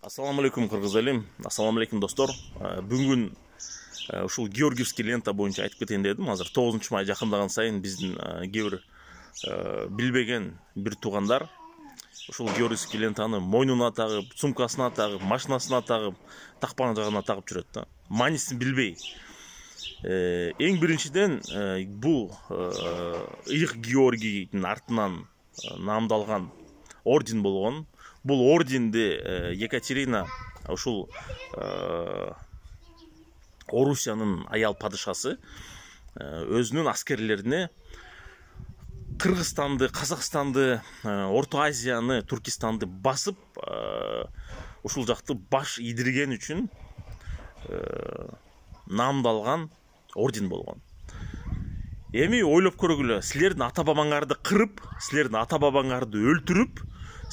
Ассаламу алейкум, кыргыз элим. Ассаламу алейкум, достор. Бүгүн ушул Георгиевский лента боюнча айтып кетейин дедим. Азыр 9 май жакындаган сайын биздин кээ бир билбеген бир туугандар ушул Георгиевский лентаны мойнуна тагып, сумкасына тагып, машинасына тагып, такпан жагына тагып жүрөт да. Маанисин билбей. Эң биринчиден бул ыйык Георгийдин артынан наамдалган орден болгон. Бул орденди Екатерина ушул Орусиянын аял падышасы өзүнүн аскерлерине Кыргызстанды, Казакстанды, Орто Азияны, Туркистанды басып ушул жакты баш ийдирген үчүн наамдалган орден болгон. Эми ойлоп көргүлө, силердин ата бабаңарды кырып, силердин ата бабаңарды өлтүрүп,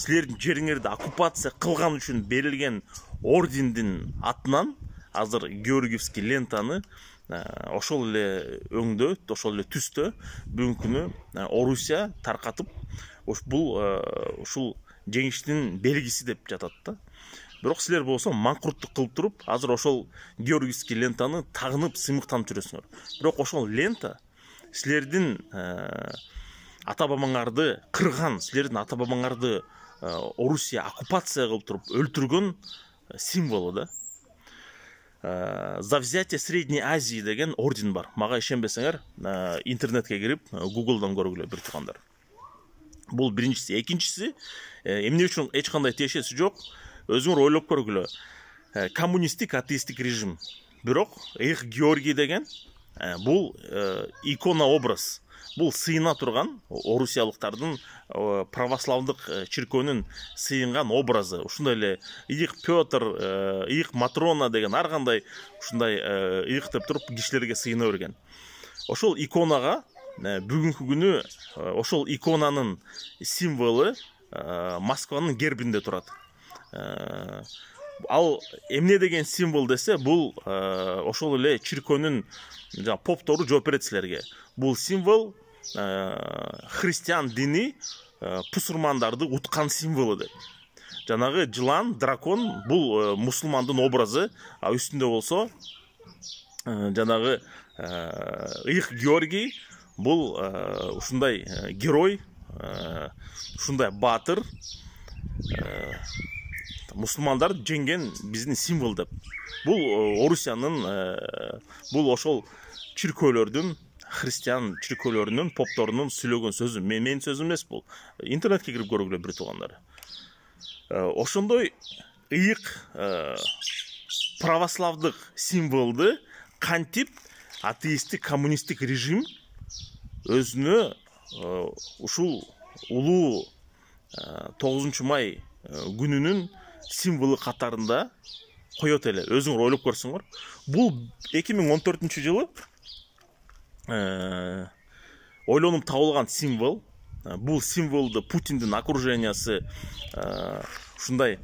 силердин жериңерди оккупация кылган үчүн берилген ордендин атынан азыр Георгиевский лентаны ошол эле өңдө, ошол эле түстө бүгүнкү күнү Орусия таркатып, бул ушул жеңиштин белгиси деп жатат да. Бирок силер болсо маңкурттук кылып туруп, азыр ошол Георгиевский лентаны тагынып сыймыктанып жүрөсүңөр. Бирок ошол лента силердин ата бабаңарды кырган, силердин ата бабаңарды Орусия оккупация кылып туруп өлтүргөн символу да. За взятие Средней Азии деген орден бар. Мага ишенбесеңер, интернетке кирип, Google'дан көргүлө бир туугандар. Бул биринчиси, экинчиси, эмне үчүн эч кандай тиешеси жок. Өзүңөр ойлоп көргүлө. Коммунистик, атеистик режим. Бирок ыйык Георгий деген бул икона образ. Бул сыйына турган орусиялыктардын православдык чиркөөнүн сыйынган образы. Ушундай эле ыйык Петр, ыйык Матрона деген ар кандай ушундай ыйык деп туруп кишилерге сыйына берген. Ошол иконага бүгүнкү күнү ошол иконанын символу Москванын гербинде турат. Ал эмне деген символ десе, бул ошол эле чиркөөнүн поптору жооп берет силерге. Бул символ христиан дини пусурмандарды уткан символу деп. Жанагы жылан, дракон бул мусулмандын образы, а үстүндө болсо жанагы ыйык Георгий бул ушундай герой, ушундай баатыр, мусулмандар жеңген биздин символ деп. Бул Орусиянын, бул ошол чиркөөлөрдүн, христиан чиркөөлөрүнүн, попторунун сүйлөгөн сөзү. Менин сөзүм эмес бул. Интернетке кирип көргүлө бир туугандар. Ошондой ыйык православдык символду кантип атеисттик, коммунисттик режим өзүнө ушул улуу 9 май күнүнүн символу катарында коет эле. Өзүңөр ойлоп көрсөңөр. Бул 2014 жылы ойлонуп табылган символ. Бул символду Путиндин окружениясы ушундай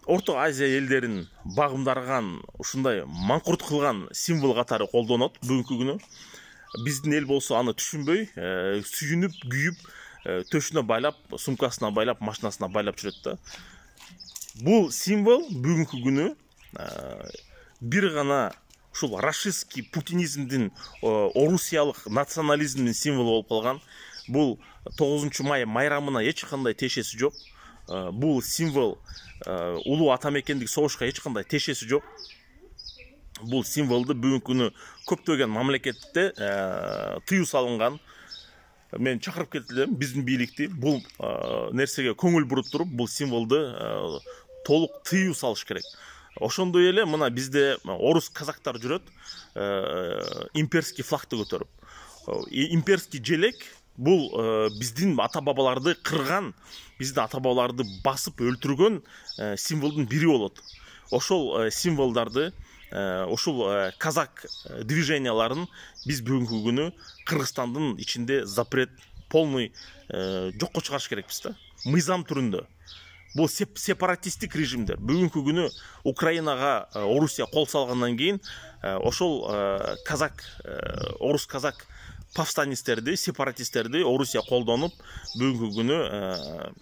Орто Азия элдерин багымдарган, ушундай маңкурт кылган символ катары колдонот бүгүнкү күнү. Биздин эл болсо аны түшүнбөй, сүйүнүп, күйүп, төшүнө байлап, сумкасына байлап, машинасына байлап жүрөт да. Бул символ бүгүнкү күнү бир гана ушул рашистский путинизмдин, орусиялык национализмдин символу болуп калган. Бул 9 май майрамына эч кандай тиешеси жок. Бул символ улуу атамекендик согушка эч кандай тиешеси жок. Бул символду бүгүнкү күнү көптөгөн мамлекетте тыюу салынган. Мен чакырып кетилем биздин бийликти бул нерсеге көңүл буруп туруп, бул символду толук тыюу салыш керек. Ошондой эле мына бизде орус казактар жүрөт, имперский флагты көтөрүп. Имперский желек бул биздин ата бабаларды кырган, биздин ата бабаларды басып өлтүргөн символдун бири болот. Ошол символдарды, ошол казак движенияларын биз бүгүнкү күнү Кыргызстандын ичинде запрет полный жокко чыгарыш керекпиз да. Мыйзам түрүндө. Бул сепаратисттик режимдер. Бүгүнкү күнү Украинага Орусия кол салгандан кийин ошол казак, орус казак повстанецтерди, сепаратисттерди Орусия колдонуп, бүгүнкү күнү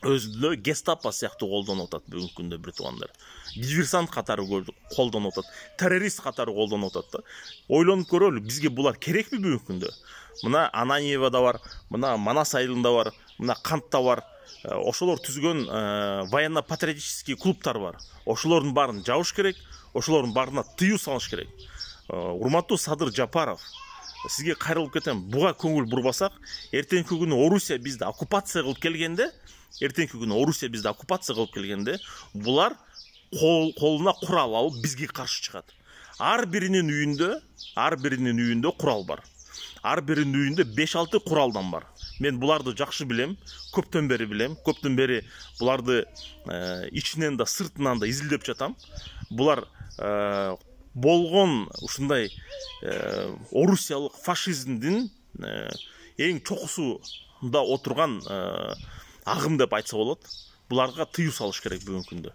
өзүндө гестапо сыяктуу колдонуп атат бүгүнкү күндө бир туугандар. Диверсант катары колдонуп атат, террорист катары колдонуп атат да. Ойлонуп көрөлү, бизге булар керекпи бүгүнкү күндө? Мына Ананьева да бар, мына Манас айылында бар, мына Кантта бар. Ошолор түзгөн военно-патриотический клубтар бар. Ошолордун баарын жабыш керек, ошолордун баарына тыюу салыш керек. Урматтуу Садыр Жапаров, сизге кайрылып кетем. Буга көңүл бурбасак, эртеңки күнү Орусия бизди оккупация кылып келгенде, булар колуна курал алып бизге каршы чыгат. Ар биринин үйүндө курал бар. Ар биринин үйүндө 5-6 куралдан бар. Мен буларды жакшы билем, көптөн бери буларды ичинен да сыртынан да изилдеп жатам. Булар болгон ушундай орусиялык фашизмдин эң чокусунда отурган агым деп айтса болот. Буларга тыюу салыш керек бүгүнкү күндө.